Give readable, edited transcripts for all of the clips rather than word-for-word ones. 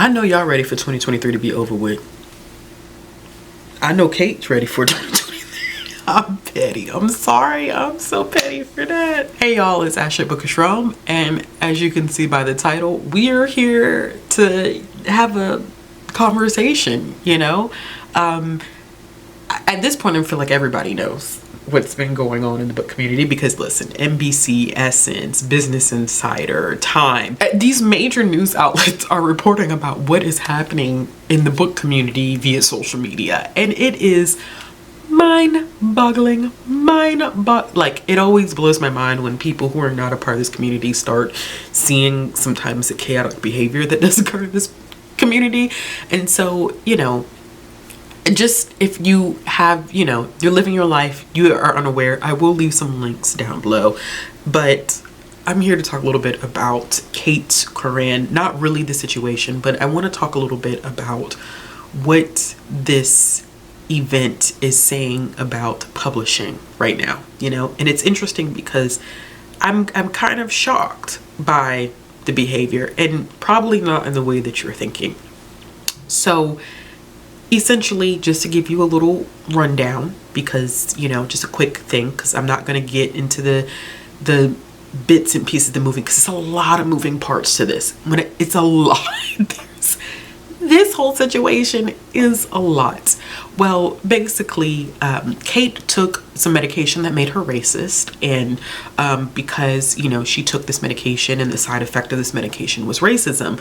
I know y'all ready for 2023 to be over with. I know Kate's ready for 2023. I'm petty. I'm sorry. I'm so petty for that. Hey y'all, it's Ashley Bookishrom, and as you can see by the title, we are here to have a conversation, you know? At this point, I feel like everybody knows what's been going on in the book community because listen, NBC, Essence, Business Insider, Time, these major news outlets are reporting about what is happening in the book community via social media, and it is mind-boggling. Like, it always blows my mind when people who are not a part of this community start seeing sometimes the chaotic behavior that does occur in this community. And so, you know, just if you have, you know, you're living your life, you are unaware, I will leave some links down below. But I'm here to talk a little bit about Cait Corrain, not really the situation, but I want to talk a little bit about what this event is saying about publishing right now, you know. And it's interesting because I'm kind of shocked by the behavior, and probably not in the way that you're thinking. So essentially, just to give you a little rundown, because, you know, just a quick thing, because I'm not going to get into the bits and pieces of the movie, because it's a lot of moving parts to this. It's a lot. This whole situation is a lot. Well, basically, Kate took some medication that made her racist, and because, you know, she took this medication and the side effect of this medication was racism,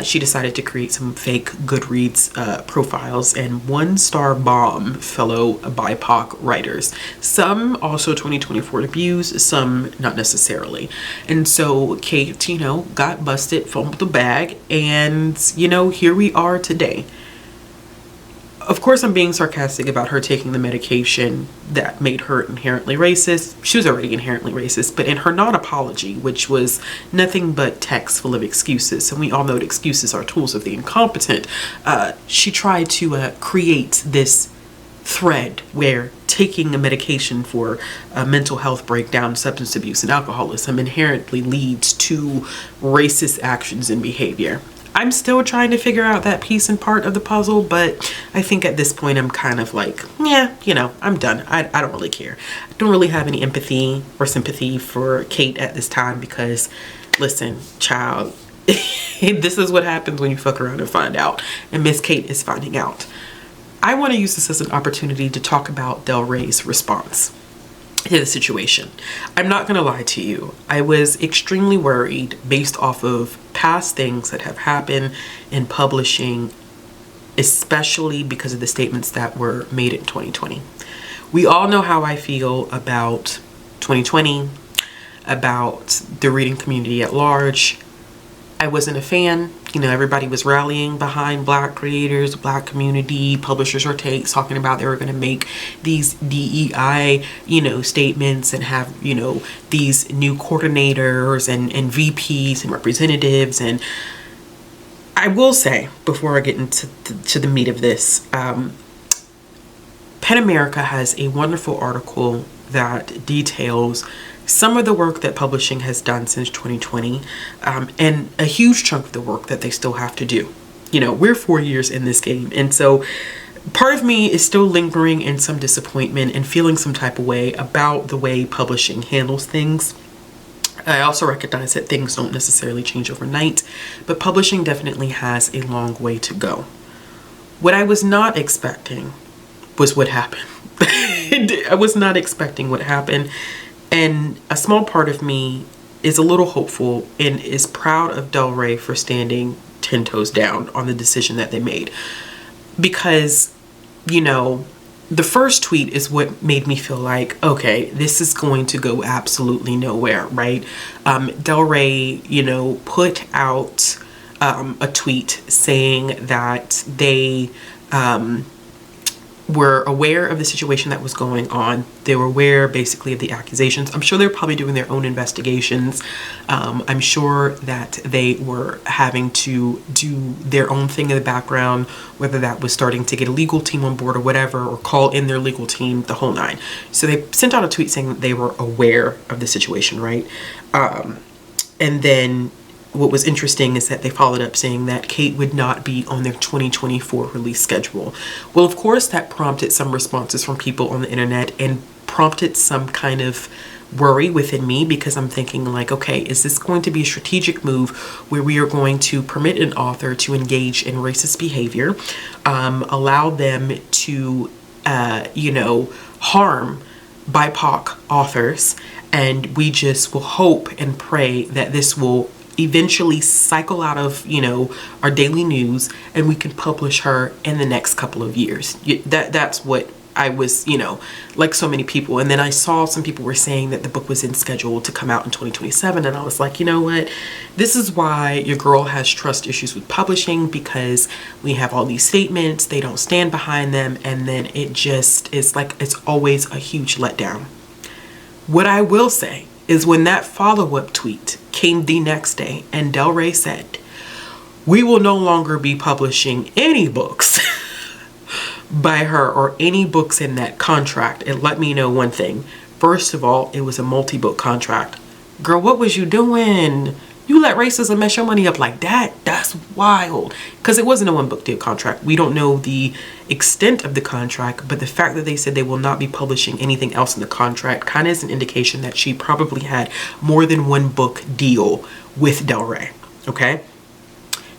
she decided to create some fake Goodreads profiles and one-star bomb fellow BIPOC writers. Some also 2024 abuse, some not necessarily. And so Kate, you know, got busted, fumbled the bag, and, you know, here we are today. Of course, I'm being sarcastic about her taking the medication that made her inherently racist. She was already inherently racist, but in her non-apology, which was nothing but text full of excuses, and we all know that excuses are tools of the incompetent, she tried to create this thread where taking a medication for a mental health breakdown, substance abuse, and alcoholism inherently leads to racist actions and behavior. I'm still trying to figure out that piece and part of the puzzle, but I think at this point I'm kind of like, yeah, you know, I'm done. I don't really care. I don't really have any empathy or sympathy for Kate at this time because, listen, child, this is what happens when you fuck around and find out. And Miss Kate is finding out. I want to use this as an opportunity to talk about Del Rey's response to the situation. I'm not gonna lie to you, I was extremely worried based off of past things that have happened in publishing, especially because of the statements that were made in 2020. We all know how I feel about 2020, about the reading community at large. I wasn't a fan. You know, everybody was rallying behind Black creators, Black community, publishers or takes, talking about they were going to make these DEI, you know, statements and have, you know, these new coordinators and VPs and representatives. And I will say, before I get into the meat of this, PEN America has a wonderful article that details some of the work that publishing has done since 2020, and a huge chunk of the work that they still have to do. You know, we're 4 years in this game, and so part of me is still lingering in some disappointment and feeling some type of way about the way publishing handles things. I also recognize that things don't necessarily change overnight, but publishing definitely has a long way to go. What I was not expecting was what happened. I was not expecting what happened. And a small part of me is a little hopeful and is proud of Del Rey for standing 10 toes down on the decision that they made. Because, you know, the first tweet is what made me feel like, okay, this is going to go absolutely nowhere, right? Del Rey, you know, put out a tweet saying that they were aware of the situation that was going on. They were aware basically of the accusations. I'm sure they're probably doing their own investigations. I'm sure that they were having to do their own thing in the background, whether that was starting to get a legal team on board or whatever, or call in their legal team, the whole nine. So they sent out a tweet saying that they were aware of the situation, right? And then what was interesting is that they followed up saying that Cait would not be on their 2024 release schedule. Well, of course, that prompted some responses from people on the internet and prompted some kind of worry within me, because I'm thinking like, okay, is this going to be a strategic move where we are going to permit an author to engage in racist behavior, allow them to, harm BIPOC authors, and we just will hope and pray that this will eventually cycle out of, our daily news, and we can publish her in the next couple of years. That's what I was, like so many people. And then I saw some people were saying that the book was in schedule to come out in 2027. And I was like, you know what? This is why your girl has trust issues with publishing, because we have all these statements, they don't stand behind them. And then it just is like, it's always a huge letdown. What I will say is when that follow-up tweet came the next day and Del Rey said, we will no longer be publishing any books by her or any books in that contract, it let me know one thing. First of all, it was a multi-book contract. Girl, what was you doing? You let racism mess your money up like that? That's wild. Because it wasn't a one book deal contract. We don't know the extent of the contract, but the fact that they said they will not be publishing anything else in the contract kind of is an indication that she probably had more than one book deal with Del Rey. Okay.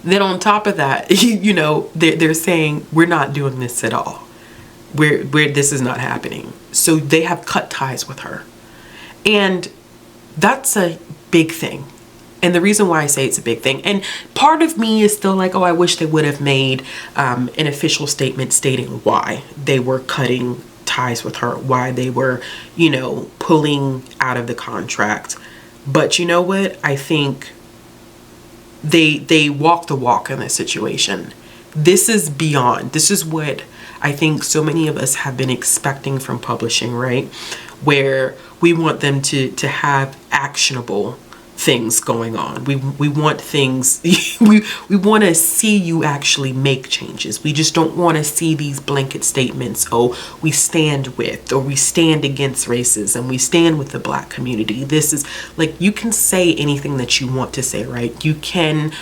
Then on top of that, they're saying we're not doing this at all. We're this is not happening. So they have cut ties with her. And that's a big thing. And the reason why I say it's a big thing, and part of me is still like, oh, I wish they would have made an official statement stating why they were cutting ties with her, why they were, pulling out of the contract. But you know what? I think they walk the walk in this situation. This is beyond. This is what I think so many of us have been expecting from publishing, right? Where we want them to have actionable things going on. We want things, we want to see you actually make changes. We just don't want to see these blanket statements, oh, we stand with, or we stand against racism, we stand with the Black community. This is like, you can say anything that you want to say, right? You can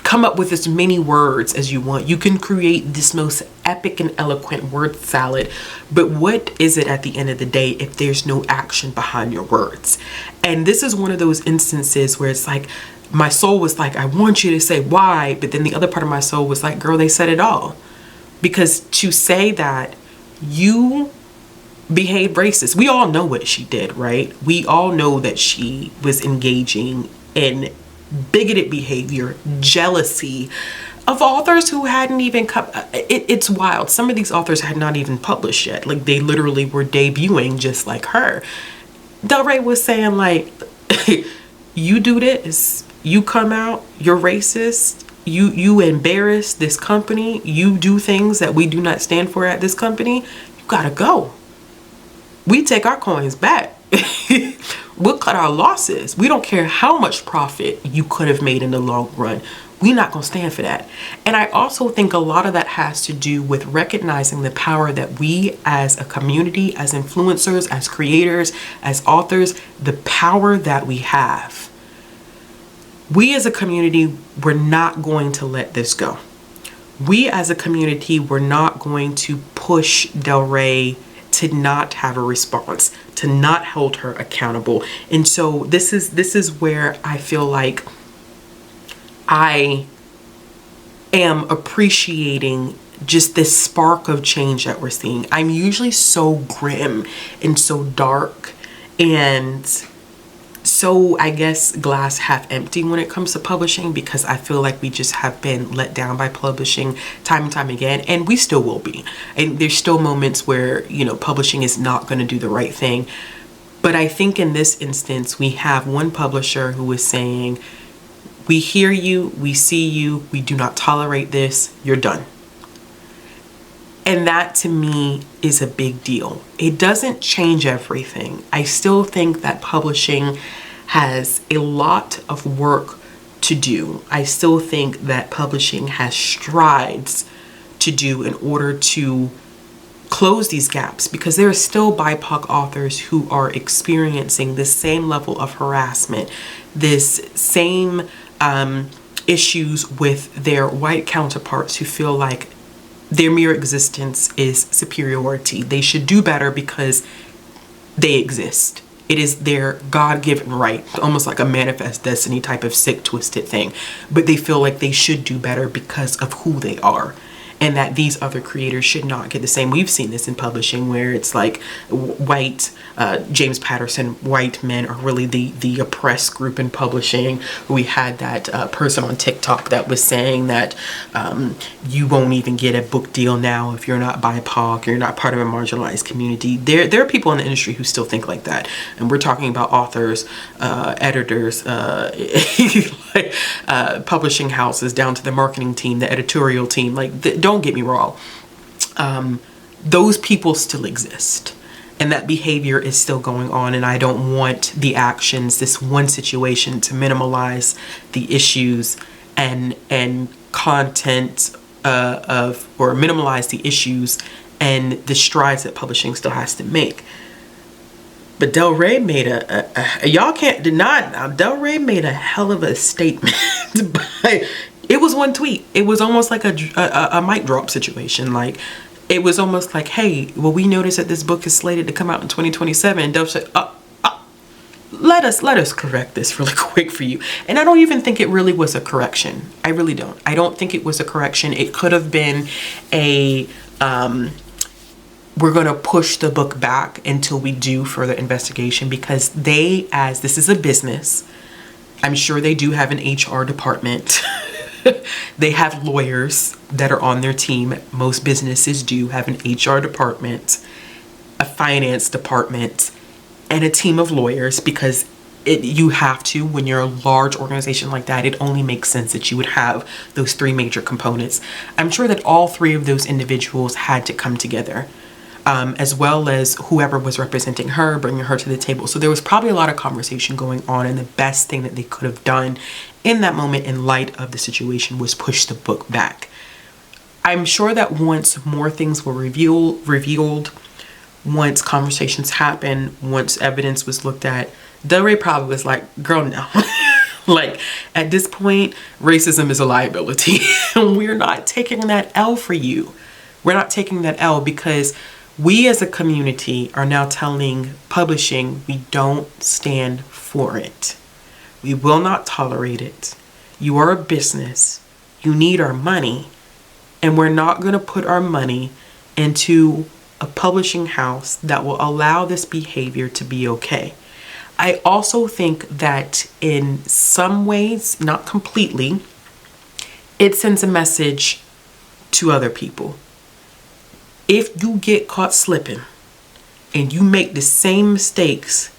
come up with as many words as you want. You can create this most epic and eloquent word salad, but what is it at the end of the day if there's no action behind your words? And this is one of those instances where it's like, my soul was like, I want you to say why, but then the other part of my soul was like, girl, they said it all. Because to say that you behaved racist, we all know what she did, right? We all know that she was engaging in bigoted behavior, jealousy of authors who hadn't even come. It's wild. Some of these authors had not even published yet. Like, they literally were debuting just like her. Del Rey was saying like, you do this, you come out, you're racist, you embarrass this company, you do things that we do not stand for at this company, you gotta go. We take our coins back. We'll cut our losses. We don't care how much profit you could have made in the long run. We're not going to stand for that. And I also think a lot of that has to do with recognizing the power that we as a community, as influencers, as creators, as authors, the power that we have. We as a community, we're not going to let this go. We as a community, we're not going to push Del Rey to not have a response, to not hold her accountable. And so this is where I feel like I am appreciating just this spark of change that we're seeing. I'm usually so grim and so dark and so, I guess, glass half empty when it comes to publishing, because I feel like we just have been let down by publishing time and time again, and we still will be. And there's still moments where, publishing is not going to do the right thing. But I think in this instance, we have one publisher who is saying, we hear you, we see you, we do not tolerate this, you're done. And that to me is a big deal. It doesn't change everything. I still think that publishing has a lot of work to do. I still think that publishing has strides to do in order to close these gaps, because there are still BIPOC authors who are experiencing this same level of harassment, this same issues with their white counterparts who feel like their mere existence is superiority. They should do better because they exist. It is their God-given right, almost like a manifest destiny type of sick, twisted thing. But they feel like they should do better because of who they are, and that these other creators should not get the same. We've seen this in publishing, where it's like white, James Patterson, white men are really the oppressed group in publishing. We had that person on TikTok that was saying that you won't even get a book deal now if you're not BIPOC, you're not part of a marginalized community. There are people in the industry who still think like that. And we're talking about authors, editors, like, publishing houses, down to the marketing team, the editorial team. Like, don't get me wrong. Those people still exist, and that behavior is still going on. And I don't want the actions, this one situation, to minimize the issues and content or minimize the issues and the strides that publishing still has to make. But Del Rey made y'all can't deny, Del Rey made a hell of a statement. But it was one tweet. It was almost like a mic drop situation. Like, it was almost like, hey, well, we noticed that this book is slated to come out in 2027. And Del said, let us correct this really quick for you. And I don't even think it really was a correction. I really don't. I don't think it was a correction. It could have been a we're going to push the book back until we do further investigation, because they, as this is a business, I'm sure they do have an HR department. They have lawyers that are on their team. Most businesses do have an HR department, a finance department, and a team of lawyers, because you have to, when you're a large organization like that, it only makes sense that you would have those three major components. I'm sure that all three of those individuals had to come together, as well as whoever was representing her, bringing her to the table. So there was probably a lot of conversation going on, and the best thing that they could have done in that moment, in light of the situation, was push the book back. I'm sure that once more things were revealed, once conversations happened, once evidence was looked at, Del Rey probably was like, girl, no. Like, at this point, racism is a liability. And we're not taking that L for you. We're not taking that L, because we as a community are now telling publishing we don't stand for it. We will not tolerate it. You are a business. You need our money. And we're not going to put our money into a publishing house that will allow this behavior to be okay. I also think that in some ways, not completely, it sends a message to other people. If you get caught slipping and you make the same mistakes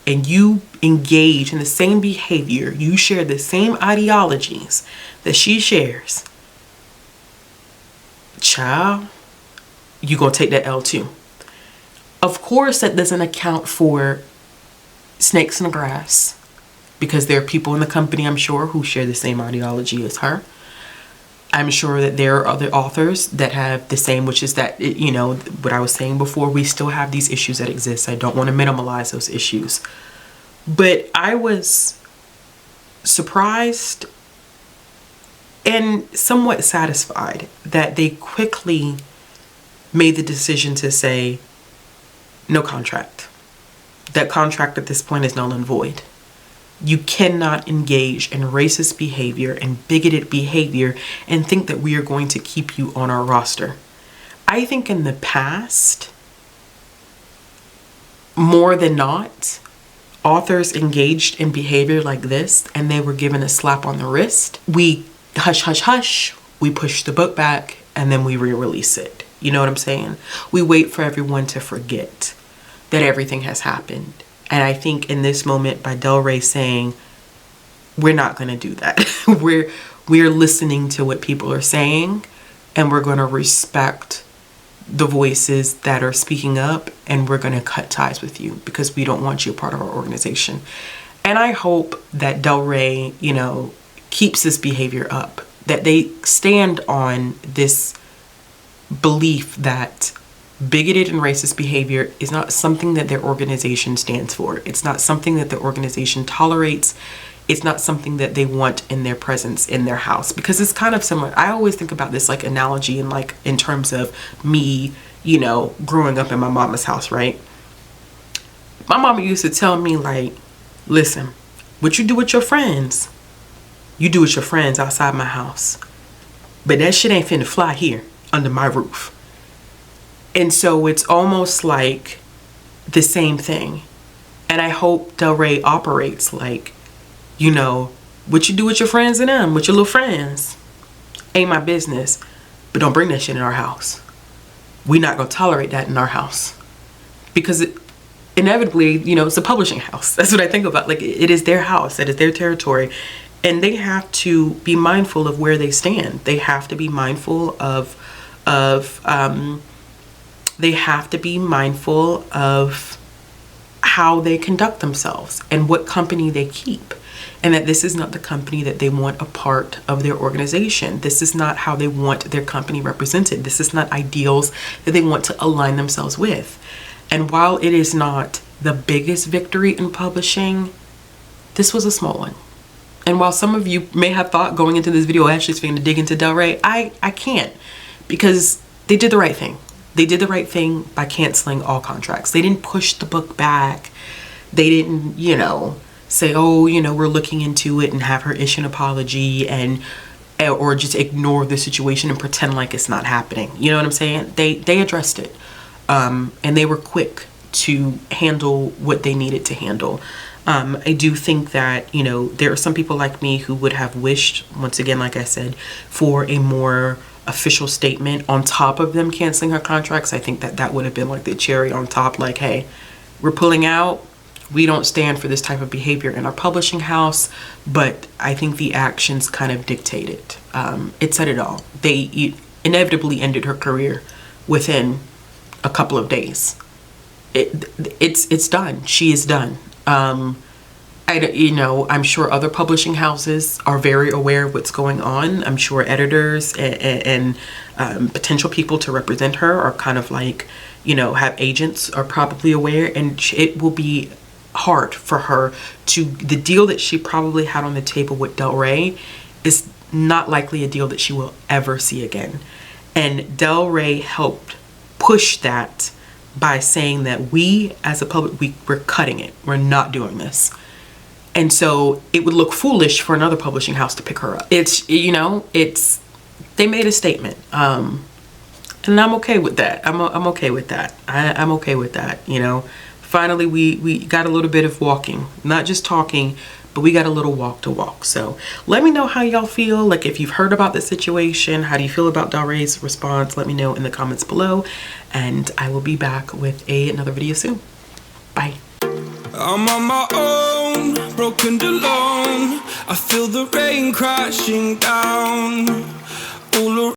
and you engage in the same behavior, you share the same ideologies that she shares, child, you're going to take that L too. Of course, that doesn't account for snakes in the grass, because there are people in the company, I'm sure, who share the same ideology as her. I'm sure that there are other authors that have the same, which is that, you know, what I was saying before, we still have these issues that exist. I don't want to minimize those issues. But I was surprised and somewhat satisfied that they quickly made the decision to say, no contract. That contract at this point is null and void. You cannot engage in racist behavior and bigoted behavior and think that we are going to keep you on our roster. I think in the past, more than not, authors engaged in behavior like this and they were given a slap on the wrist. We hush, hush, hush. We push the book back and then we re-release it. You know what I'm saying? We wait for everyone to forget that everything has happened. And I think in this moment, by Del Rey saying, we're not going to do that. we're listening to what people are saying, and we're going to respect the voices that are speaking up, and we're going to cut ties with you because we don't want you a part of our organization. And I hope that Del Rey, you know, keeps this behavior up, that they stand on this belief that bigoted and racist behavior is not something that their organization stands for. It's not something that the organization tolerates. It's not something that they want in their presence in their house, because it's kind of similar. I always think about this like analogy and like in terms of me, you know, growing up in my mama's house, right? My mama used to tell me like, listen, what you do with your friends, you do with your friends outside my house. But that shit ain't finna fly here under my roof. And so it's almost like the same thing. And I hope Del Rey operates like, you know, what you do with your friends and them, with your little friends, ain't my business. But don't bring that shit in our house. We're not gonna tolerate that in our house. Because it inevitably, you know, it's a publishing house. That's what I think about. Like, it is their house, it is their territory. And they have to be mindful of where they stand. They have to be mindful of they have to be mindful of how they conduct themselves and what company they keep. And that this is not the company that they want a part of their organization. This is not how they want their company represented. This is not ideals that they want to align themselves with. And while it is not the biggest victory in publishing, this was a small one. And while some of you may have thought going into this video, Ashley's going to dig into Del Rey, I can't, because they did the right thing. They did the right thing by canceling all contracts. They didn't push the book back. They didn't, you know, say, oh, you know, we're looking into it and have her issue an apology and or just ignore the situation and pretend like it's not happening. You know what I'm saying? They addressed it. And they were quick to handle what they needed to handle. I do think that, you know, there are some people like me who would have wished, once again, like I said, for a more official statement on top of them canceling her contracts. I think that that would have been like the cherry on top, like, hey, we're pulling out. We don't stand for this type of behavior in our publishing house. But I think the actions kind of dictated. It said it all. They inevitably ended her career within a couple of days. It's done. She is done. You know, I'm sure other publishing houses are very aware of what's going on. I'm sure editors and potential people to represent her are kind of like, you know, have agents are probably aware, and it will be hard for her to, the deal that she probably had on the table with Del Rey is not likely a deal that she will ever see again. And Del Rey helped push that by saying that we as a public, we're cutting it. We're not doing this. And so it would look foolish for another publishing house to pick her up. It's, you know, it's, they made a statement. And I'm okay with that. I'm okay with that. I'm okay with that. You know, finally we got a little bit of walking, not just talking, but we got a little walk to walk. So let me know how y'all feel. Like, if you've heard about the situation, how do you feel about Del Rey's response? Let me know in the comments below, and I will be back with another video soon. Bye. I'm on my own, broken and alone. I feel the rain crashing down all around.